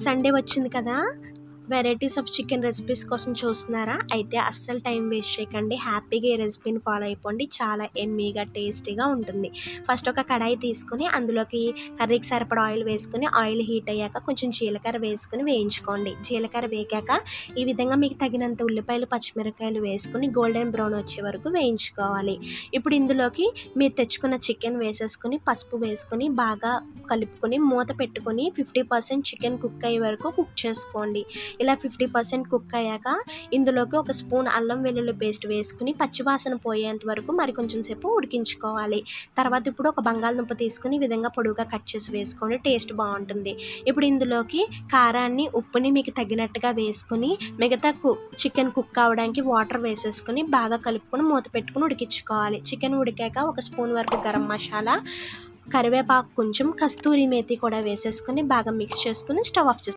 Sunday వచ్చింది కదా! Varieties of chicken recipes కోసం చూస్తున్నారా? అయితే అస్సలు టైం వేస్ట్ చేయకండి. హ్యాపీగా ఈ రెసిపీని ఫాలో అయిపోండి. చాలా యమ్మీగా, టేస్టీగా ఉంటుంది. ఫస్ట్ ఒక కడాయి తీసుకొని అందులోకి కర్రీకి సరిపడా ఆయిల్ వేసుకొని, ఆయిల్ హీట్ అయ్యాక కొంచెం జీలకర్ర వేసుకొని వేయించుకోండి. జీలకర్ర వేగాక ఈ విధంగా మీకు తగినంత ఉల్లిపాయలు, పచ్చిమిరపకాయలు వేసుకొని గోల్డెన్ బ్రౌన్ వచ్చే వరకు వేయించుకోవాలి. ఇప్పుడు ఇందులోకి మీరు తెచ్చుకున్న చికెన్ వేసేసుకొని, పసుపు వేసుకొని బాగా కలుపుకొని మూత పెట్టుకొని 50% చికెన్ కుక్ అయ్యే వరకు కుక్ చేసుకోండి. ఇలా 50% కుక్ అయ్యాక ఇందులోకి ఒక స్పూన్ అల్లం వెల్లుల్లి పేస్ట్ వేసుకుని పచ్చివాసన పోయేంత వరకు మరి కొంచెం సేపు ఉడికించుకోవాలి. తర్వాత ఇప్పుడు ఒక బంగాళదుంప తీసుకుని ఈ విధంగా పొడువుగా కట్ చేసి వేసుకోండి, టేస్ట్ బాగుంటుంది. ఇప్పుడు ఇందులోకి కారాన్ని, ఉప్పుని మీకు తగినట్టుగా వేసుకుని మిగతా చికెన్ కుక్ అవ్వడానికి వాటర్ వేసేసుకుని బాగా కలుపుకొని మూత పెట్టుకుని ఉడికించుకోవాలి. చికెన్ ఉడికాక ఒక స్పూన్ వరకు గరం మసాలా, కరివేపాకు, కొంచెం కస్తూరి మేతి కూడా వేసేసుకొని బాగా మిక్స్ చేసుకుని స్టవ్ ఆఫ్ చేసి